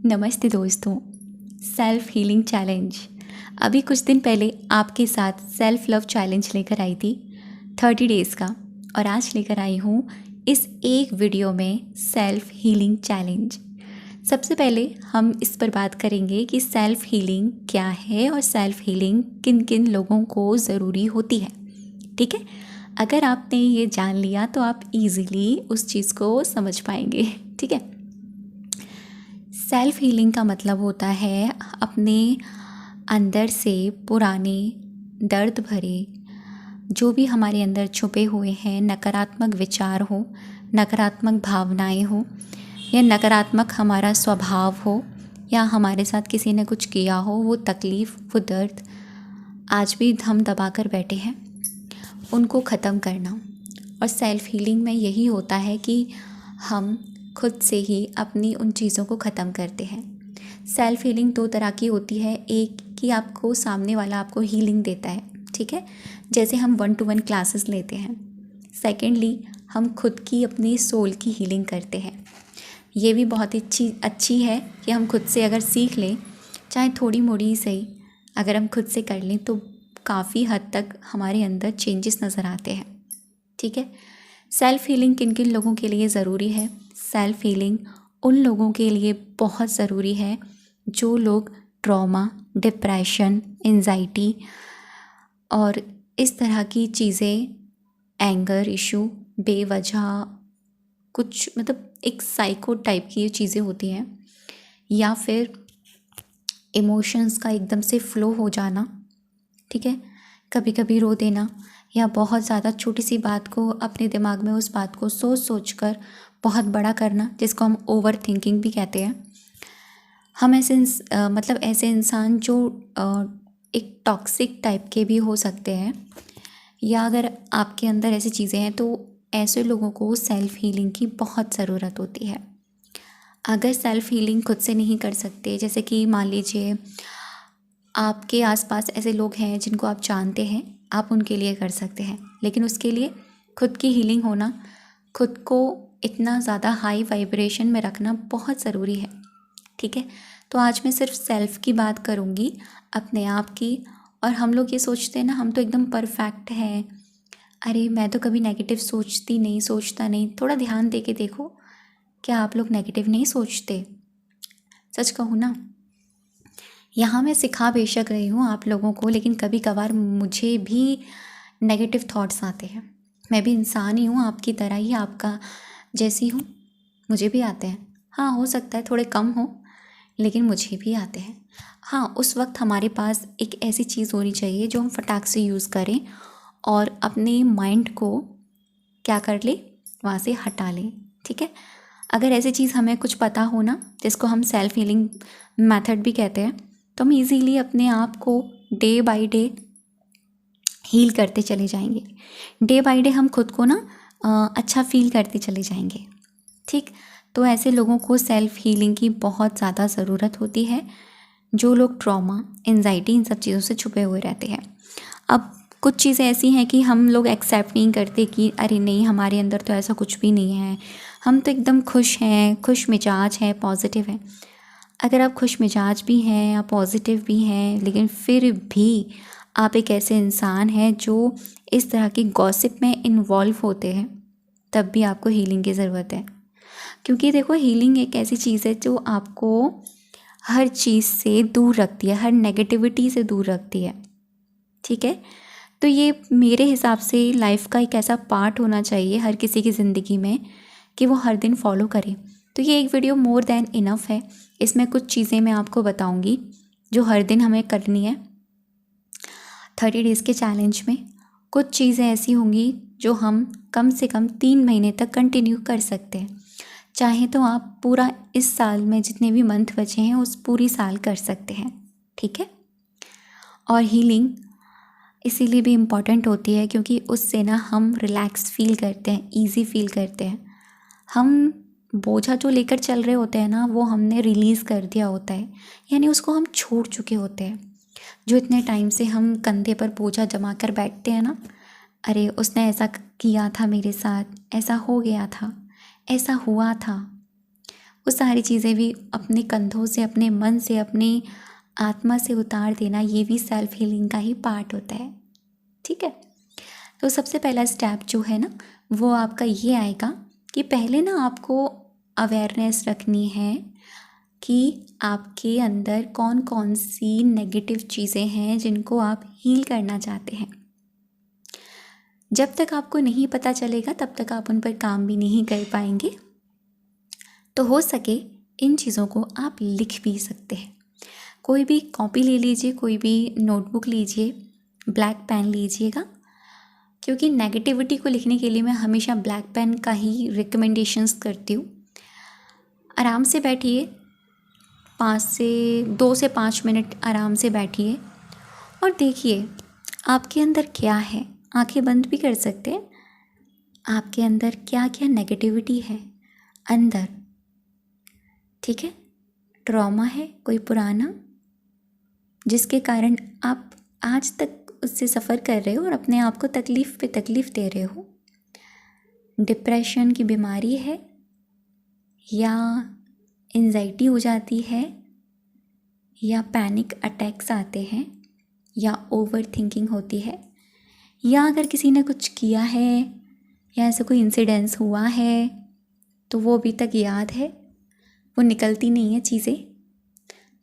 नमस्ते दोस्तों। Self healing challenge अभी कुछ दिन पहले आपके साथ सेल्फ लव चैलेंज लेकर आई थी 30 डेज़ का, और आज लेकर आई हूँ इस एक वीडियो में सेल्फ हीलिंग चैलेंज। सबसे पहले हम इस पर बात करेंगे कि सेल्फ हीलिंग क्या है और सेल्फ हीलिंग किन किन लोगों को ज़रूरी होती है। ठीक है, अगर आपने ये जान लिया तो आप इजीली उस चीज़ को समझ पाएंगे। ठीक है, सेल्फ हीलिंग का मतलब होता है अपने अंदर से पुराने दर्द भरे जो भी हमारे अंदर छुपे हुए हैं, नकारात्मक विचार हो, नकारात्मक भावनाएं हो, या नकारात्मक हमारा स्वभाव हो, या हमारे साथ किसी ने कुछ किया हो, वो तकलीफ़, वो दर्द आज भी हम दबा कर बैठे हैं, उनको ख़त्म करना। और सेल्फ हीलिंग में यही होता है कि हम खुद से ही अपनी उन चीज़ों को ख़त्म करते हैं। सेल्फ हीलिंग दो तरह की होती है, एक कि आपको सामने वाला आपको हीलिंग देता है, ठीक है, जैसे हम 1-to-1 क्लासेस लेते हैं। सेकेंडली हम खुद की अपनी सोल की हीलिंग करते हैं। ये भी बहुत अच्छी है कि हम खुद से अगर सीख लें, चाहे थोड़ी मोड़ी ही सही, अगर हम खुद से कर लें तो काफ़ी हद तक हमारे अंदर चेंजेस नज़र आते हैं। ठीक है, सेल्फ हीलिंग किन किन लोगों के लिए ज़रूरी है? सेल्फ हीलिंग उन लोगों के लिए बहुत ज़रूरी है जो लोग ट्रॉमा, डिप्रेशन, एंजाइटी और इस तरह की चीज़ें, एंगर इशू, बेवजह कुछ मतलब एक साइको टाइप की ये चीज़ें होती हैं, या फिर इमोशंस का एकदम से फ़्लो हो जाना, ठीक है, कभी कभी रो देना, या बहुत ज़्यादा छोटी सी बात को अपने दिमाग में उस बात को सोच कर बहुत बड़ा करना, जिसको हम ओवर थिंकिंग भी कहते हैं। हम ऐसे इंसान जो एक टॉक्सिक टाइप के भी हो सकते हैं, या अगर आपके अंदर ऐसी चीज़ें हैं तो ऐसे लोगों को सेल्फ हीलिंग की बहुत ज़रूरत होती है। अगर सेल्फ हीलिंग खुद से नहीं कर सकते, जैसे कि मान लीजिए आपके आसपास ऐसे लोग हैं जिनको आप जानते हैं, आप उनके लिए कर सकते हैं, लेकिन उसके लिए खुद की हीलिंग होना, खुद को इतना ज़्यादा हाई वाइब्रेशन में रखना बहुत ज़रूरी है। ठीक है, तो आज मैं सिर्फ सेल्फ की बात करूँगी, अपने आप की। और हम लोग ये सोचते हैं ना, हम तो एकदम परफेक्ट हैं, अरे मैं तो कभी नेगेटिव सोचता नहीं। थोड़ा ध्यान दे के देखो, क्या आप लोग नेगेटिव नहीं सोचते? सच कहूँ ना, यहाँ मैं सिखा बेशक रही हूँ आप लोगों को, लेकिन कभी कभार मुझे भी नेगेटिव थॉट्स आते हैं। मैं भी इंसान ही हूँ, आपकी तरह ही, आपका जैसी हूँ, मुझे भी आते हैं। हाँ, हो सकता है थोड़े कम हो, लेकिन मुझे भी आते हैं। हाँ, उस वक्त हमारे पास एक ऐसी चीज़ होनी चाहिए जो हम फटाक से यूज़ करें और अपने माइंड को क्या कर ले, वहाँ से हटा लें। ठीक है, अगर ऐसी चीज़ हमें कुछ पता हो ना, जिसको हम सेल्फ हीलिंग मेथड भी कहते हैं, तो हम इजीली अपने आप को डे बाय डे हील करते चले जाएंगे। डे बाय डे हम खुद को ना अच्छा फील करते चले जाएंगे। ठीक, तो ऐसे लोगों को सेल्फ हीलिंग की बहुत ज़्यादा ज़रूरत होती है, जो लोग ट्रॉमा, एंजाइटी, इन सब चीज़ों से छुपे हुए रहते हैं। अब कुछ चीज़ें ऐसी हैं कि हम लोग एक्सेप्ट नहीं करते कि अरे नहीं, हमारे अंदर तो ऐसा कुछ भी नहीं है, हम तो एकदम खुश हैं, खुश मिजाज हैं, पॉजिटिव हैं। अगर आप खुश मिजाज भी हैं या पॉजिटिव भी हैं, लेकिन फिर भी आप एक ऐसे इंसान हैं जो इस तरह की गॉसिप में इन्वॉल्व होते हैं, तब भी आपको हीलिंग की ज़रूरत है। क्योंकि देखो, हीलिंग एक ऐसी चीज़ है जो आपको हर चीज़ से दूर रखती है, हर नेगेटिविटी से दूर रखती है। ठीक है, तो ये मेरे हिसाब से लाइफ का एक ऐसा पार्ट होना चाहिए हर किसी की ज़िंदगी में कि वो हर दिन फॉलो करे। तो ये एक वीडियो मोर देन इनफ है। इसमें कुछ चीज़ें मैं आपको बताऊंगी जो हर दिन हमें करनी है। 30 डेज़ के चैलेंज में कुछ चीज़ें ऐसी होंगी जो हम कम से कम 3 महीने तक कंटिन्यू कर सकते हैं। चाहे तो आप पूरा इस साल में जितने भी मंथ बचे हैं उस पूरी साल कर सकते हैं। ठीक है, और हीलिंग इसीलिए भी इम्पॉर्टेंट होती है क्योंकि उससे ना हम रिलैक्स फील करते हैं, ईजी फील करते हैं। हम बोझा जो लेकर चल रहे होते हैं ना, वो हमने रिलीज़ कर दिया होता है, यानी उसको हम छोड़ चुके होते हैं। जो इतने टाइम से हम कंधे पर बोझा जमा कर बैठते हैं ना, अरे उसने ऐसा किया था मेरे साथ, ऐसा हो गया था, ऐसा हुआ था, वो सारी चीज़ें भी अपने कंधों से, अपने मन से, अपनी आत्मा से उतार देना, ये भी सेल्फ हीलिंग का ही पार्ट होता है। ठीक है। तो सबसे पहला स्टेप जो है ना वो आपका ये आएगा कि पहले ना आपको अवेयरनेस रखनी है कि आपके अंदर कौन कौन सी नेगेटिव चीज़ें हैं जिनको आप हील करना चाहते हैं। जब तक आपको नहीं पता चलेगा तब तक आप उन पर काम भी नहीं कर पाएंगे। तो हो सके इन चीज़ों को आप लिख भी सकते हैं। कोई भी कॉपी ले लीजिए, कोई भी नोटबुक लीजिए, ब्लैक पेन लीजिएगा, क्योंकि नेगेटिविटी को लिखने के लिए मैं हमेशा ब्लैक पेन का ही रिकमेंडेशंस करती हूँ। आराम से बैठिए, 2 से 5 मिनट आराम से बैठिए और देखिए आपके अंदर क्या है। आंखें बंद भी कर सकते हैं। आपके अंदर क्या क्या नेगेटिविटी है अंदर। ठीक है। ट्रॉमा है कोई पुराना जिसके कारण आप आज तक उससे सफ़र कर रहे हो और अपने आप को तकलीफ़ पे तकलीफ़ दे रहे हो। डिप्रेशन की बीमारी है, या एंजाइटी हो जाती है, या पैनिक अटैक्स आते हैं, या ओवर थिंकिंग होती है, या अगर किसी ने कुछ किया है या ऐसा कोई इंसिडेंस हुआ है तो वो अभी तक याद है, वो निकलती नहीं है चीज़ें।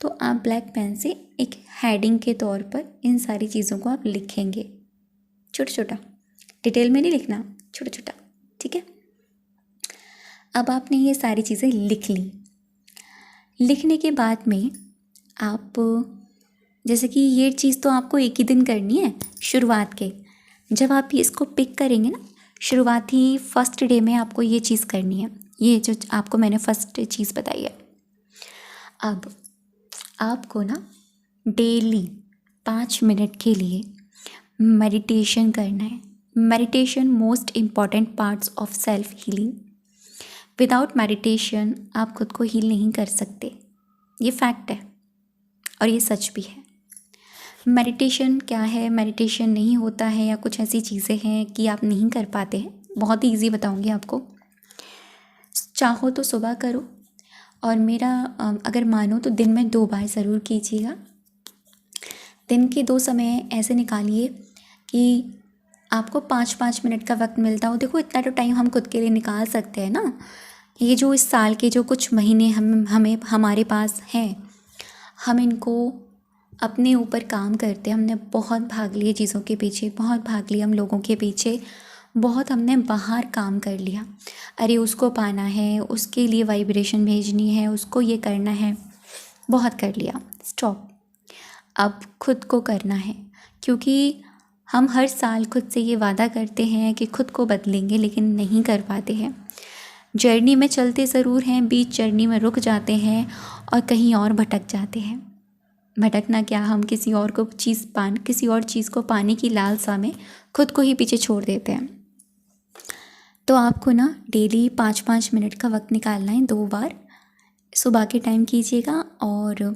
तो आप ब्लैक पेन से एक हेडिंग के तौर पर इन सारी चीज़ों को आप लिखेंगे, छोटा छोटा, डिटेल में नहीं लिखना, छोटा छोटा। ठीक है। अब आपने ये सारी चीज़ें लिख ली। लिखने के बाद में आप, जैसे कि ये चीज़ तो आपको एक ही दिन करनी है शुरुआत के, जब आप इसको पिक करेंगे ना, शुरुआती फर्स्ट डे में आपको ये चीज़ करनी है, ये जो आपको मैंने फर्स्ट चीज़ बताई है। अब आपको ना डेली 5 मिनट के लिए मेडिटेशन करना है। Meditation most important parts of self healing. Without meditation आप खुद को हील नहीं कर सकते, ये फैक्ट है और ये सच भी है। मेडिटेशन क्या है, मेडिटेशन नहीं होता है या कुछ ऐसी चीज़ें हैं कि आप नहीं कर पाते हैं, बहुत ही ईजी बताऊंगी आपको। चाहो तो सुबह करो, और मेरा अगर मानो तो दिन में 2 बार ज़रूर कीजिएगा। दिन के 2 समय ऐसे निकालिए कि आपको 5-5 मिनट का वक्त मिलता हो। देखो इतना तो टाइम हम खुद के लिए निकाल सकते हैं ना। ये जो इस साल के जो कुछ महीने हमें हमारे पास हैं, हम इनको अपने ऊपर काम करते हैं। हमने बहुत भाग लिए चीज़ों के पीछे, बहुत भाग लिया हम लोगों के पीछे, बहुत हमने बाहर काम कर लिया। अरे उसको पाना है, उसके लिए वाइब्रेशन भेजनी है, उसको ये करना है, बहुत कर लिया। स्टॉप। अब खुद को करना है, क्योंकि हम हर साल खुद से ये वादा करते हैं कि खुद को बदलेंगे, लेकिन नहीं कर पाते हैं। जर्नी में चलते ज़रूर हैं, बीच जर्नी में रुक जाते हैं और कहीं और भटक जाते हैं। भटकना क्या, हम किसी और चीज़ को पाने की लालसा में खुद को ही पीछे छोड़ देते हैं। तो आपको ना डेली 5-5 मिनट का वक्त निकालना है, 2 बार सुबह के टाइम कीजिएगा, और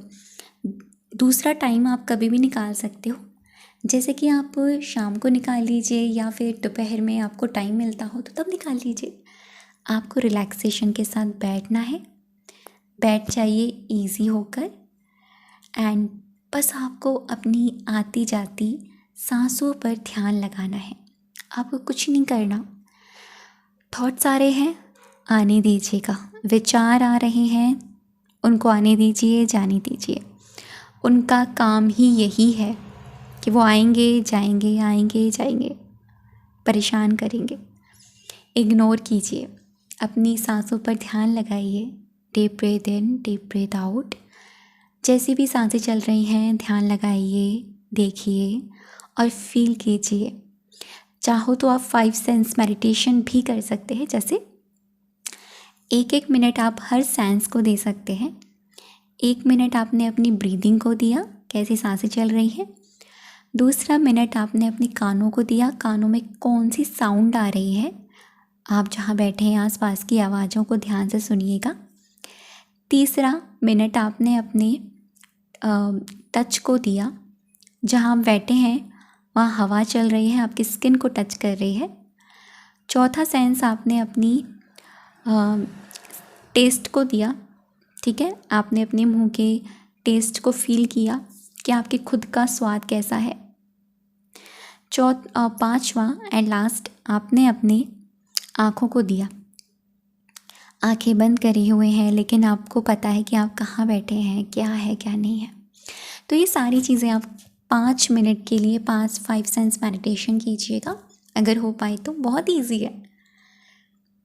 दूसरा टाइम आप कभी भी निकाल सकते हो। जैसे कि आप शाम को निकाल लीजिए या फिर दोपहर में आपको टाइम मिलता हो तो तब निकाल लीजिए। आपको रिलैक्सेशन के साथ बैठना है, बैठ जाइए ईजी होकर, एंड बस आपको अपनी आती जाती सांसों पर ध्यान लगाना है। आपको कुछ नहीं करना। थॉट्स आ रहे हैं, आने दीजिएगा। विचार आ रहे हैं, उनको आने दीजिए, जाने दीजिए। उनका काम ही यही है कि वो आएंगे जाएंगे, आएंगे जाएंगे, परेशान करेंगे। इग्नोर कीजिए, अपनी सांसों पर ध्यान लगाइए। डीप ब्रीथ इन, डीप ब्रीथ आउट। जैसी भी सांसें चल रही हैं ध्यान लगाइए, देखिए और फील कीजिए। चाहो तो आप 5 सेंस मेडिटेशन भी कर सकते हैं। जैसे 1-1 मिनट आप हर सेंस को दे सकते हैं। 1 मिनट आपने अपनी ब्रीदिंग को दिया, कैसी सांसें चल रही हैं। दूसरा मिनट आपने अपने कानों को दिया, कानों में कौन सी साउंड आ रही है। आप जहाँ बैठे हैं आसपास की आवाज़ों को ध्यान से सुनिएगा। तीसरा मिनट आपने अपने टच को दिया, जहाँ आप बैठे हैं वहाँ हवा चल रही है, आपकी स्किन को टच कर रही है। चौथा सेंस आपने अपनी टेस्ट को दिया, ठीक है, आपने अपने मुंह के टेस्ट को फील किया कि आपके खुद का स्वाद कैसा है। पांचवा एंड लास्ट, आपने अपने आँखों को दिया। आंखें बंद करे हुए हैं लेकिन आपको पता है कि आप कहाँ बैठे हैं, क्या है क्या नहीं है। तो ये सारी चीज़ें आप 5 मिनट के लिए 5 सेंस मेडिटेशन कीजिएगा, अगर हो पाए तो। बहुत ईजी है।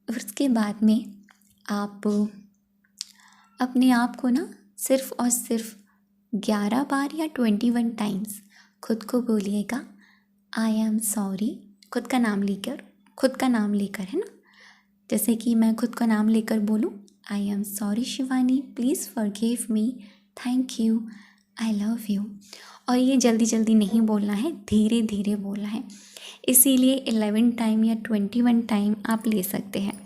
उसके बाद में आप अपने आप को ना सिर्फ और सिर्फ 11 बार या 21 टाइम्स खुद को बोलिएगा आई एम सॉरी। खुद का नाम लेकर है ना, जैसे कि मैं खुद का नाम लेकर बोलूँ, I am sorry Shivani, please forgive me, thank you, I love you. और ये जल्दी जल्दी नहीं बोलना है, धीरे धीरे बोलना है। इसीलिए 11 टाइम या 21 टाइम आप ले सकते हैं।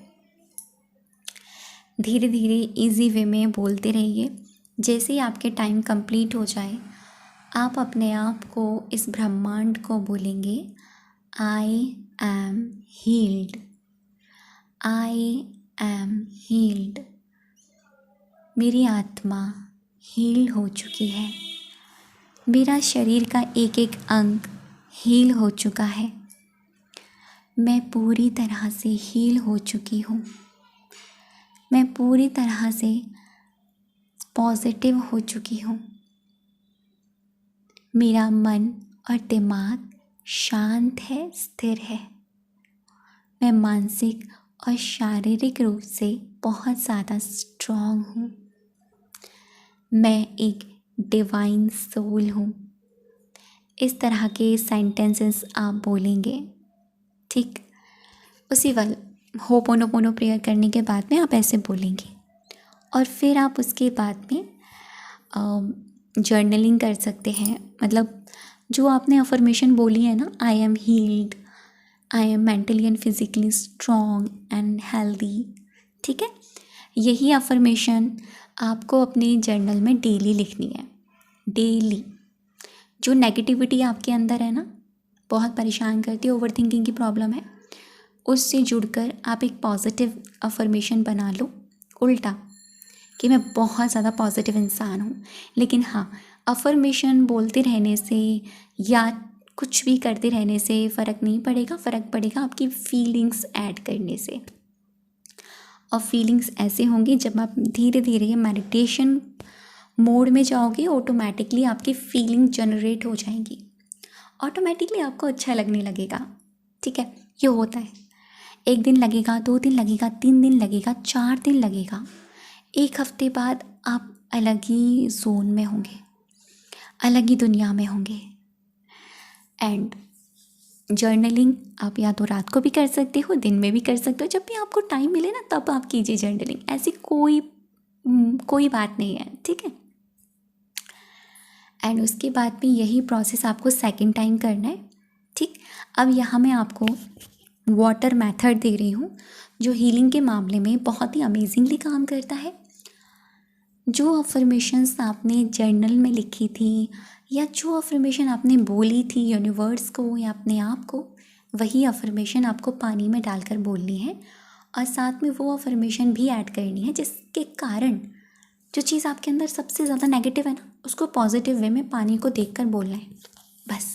धीरे धीरे इजी वे में बोलते रहिए। जैसे ही आपके टाइम कंप्लीट हो जाए, आप अपने आप को, इस ब्रह्मांड को बोलेंगे I am heeled, I am heeled. मेरी आत्मा हील हो चुकी है, मेरा शरीर का एक एक अंग हील हो चुका है, मैं पूरी तरह से हील हो चुकी हूँ, मैं पूरी तरह से पॉजिटिव हो चुकी हूँ। मेरा मन और दिमाग शांत है, स्थिर है। मैं मानसिक और शारीरिक रूप से बहुत ज़्यादा स्ट्रॉन्ग हूँ। मैं एक डिवाइन सोल हूँ। इस तरह के सेंटेंसेस आप बोलेंगे, ठीक। उसी वक्त होपोनोपोनो प्रेयर करने के बाद में आप ऐसे बोलेंगे। और फिर आप उसके बाद में जर्नलिंग कर सकते हैं। मतलब जो आपने अफर्मेशन बोली है ना, I am heeled, I am mentally and physically strong and healthy, ठीक है। यही अफर्मेशन आपको अपने जर्नल में डेली लिखनी है। डेली जो नेगेटिविटी आपके अंदर है ना, बहुत परेशान करती है, ओवर थिंकिंग की प्रॉब्लम है, उससे जुड़कर आप एक पॉजिटिव अफर्मेशन बना लो उल्टा, कि मैं बहुत ज़्यादा पॉजिटिव इंसान हूँ। लेकिन हाँ, अफर्मेशन बोलते रहने से या कुछ भी करते रहने से फ़र्क नहीं पड़ेगा। फ़र्क पड़ेगा आपकी फीलिंग्स ऐड करने से। और फीलिंग्स ऐसे होंगी जब आप धीरे धीरे मेडिटेशन मोड में जाओगे, ऑटोमेटिकली आपकी फीलिंग जनरेट हो जाएंगी, ऑटोमेटिकली आपको अच्छा लगने लगेगा, ठीक है। ये होता है, 1 दिन लगेगा, 2 दिन लगेगा, 3 दिन लगेगा, 4 दिन लगेगा, 1 हफ्ते बाद आप अलग ही जोन में होंगे, अलग ही दुनिया में होंगे। एंड जर्नलिंग आप या तो रात को भी कर सकते हो, दिन में भी कर सकते हो, जब भी आपको टाइम मिले ना तब आप कीजिए जर्नलिंग। ऐसी कोई बात नहीं है, ठीक है। एंड उसके बाद भी यही प्रोसेस आपको सेकंड टाइम करना है, ठीक। अब यहाँ मैं आपको वाटर मेथड दे रही हूँ, जो हीलिंग के मामले में बहुत ही अमेजिंगली काम करता है। जो अफर्मेशंस आपने जर्नल में लिखी थी या जो अफर्मेशन आपने बोली थी यूनिवर्स को या अपने आप को, वही अफर्मेशन आपको पानी में डालकर बोलनी है। और साथ में वो अफर्मेशन भी ऐड करनी है जिसके कारण जो चीज़ आपके अंदर सबसे ज़्यादा नेगेटिव है ना, उसको पॉजिटिव वे में पानी को देखकर बोलना है। बस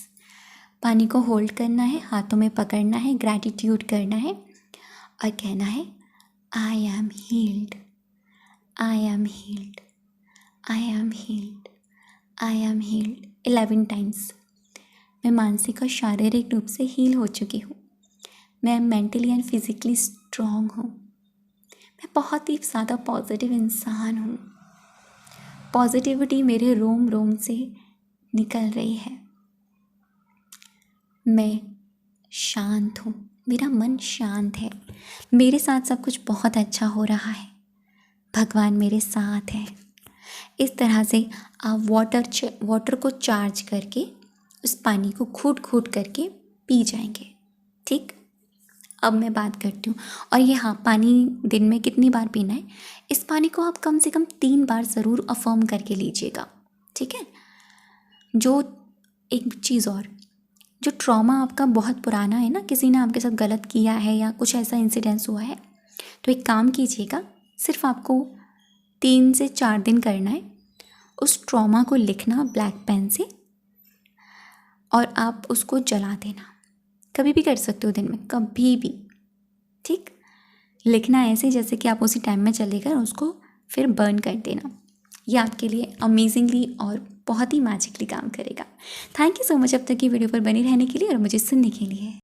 पानी को होल्ड करना है, हाथों में पकड़ना है, ग्रैटिट्यूड करना है और कहना है I am heeled, I am heeled, I am heeled, I am heeled 11 times. मैं मानसिक और शारीरिक रूप से हील हो चुकी हूँ, मैं मेंटली एंड फिज़िकली स्ट्रॉन्ग हूँ, मैं बहुत ही ज़्यादा पॉजिटिव इंसान हूँ, पॉजिटिविटी मेरे रोम रोम से निकल रही है, मैं शांत हूँ, मेरा मन शांत है, मेरे साथ सब कुछ बहुत अच्छा हो रहा है, भगवान मेरे साथ है। इस तरह से आप वाटर को चार्ज करके उस पानी को घूट घूट करके पी जाएंगे, ठीक। अब मैं बात करती हूँ। और ये हाँ, पानी दिन में कितनी बार पीना है, इस पानी को आप कम से कम 3 बार ज़रूर अफर्म करके लीजिएगा, ठीक है। जो एक चीज़ और, जो ट्रॉमा आपका बहुत पुराना है ना, किसी ने आपके साथ गलत किया है या कुछ ऐसा इंसिडेंस हुआ है, तो एक काम कीजिएगा, सिर्फ आपको 3 से 4 दिन करना है। उस ट्रॉमा को लिखना ब्लैक पेन से और आप उसको जला देना। कभी भी कर सकते हो दिन में, कभी भी, ठीक। लिखना ऐसे जैसे कि आप उसी टाइम में चलेकर उसको फिर बर्न कर देना। ये आपके लिए अमेजिंगली और बहुत ही मैजिकली काम करेगा। थैंक यू सो मच अब तक की वीडियो पर बने रहने के लिए और मुझे सुनने के लिए।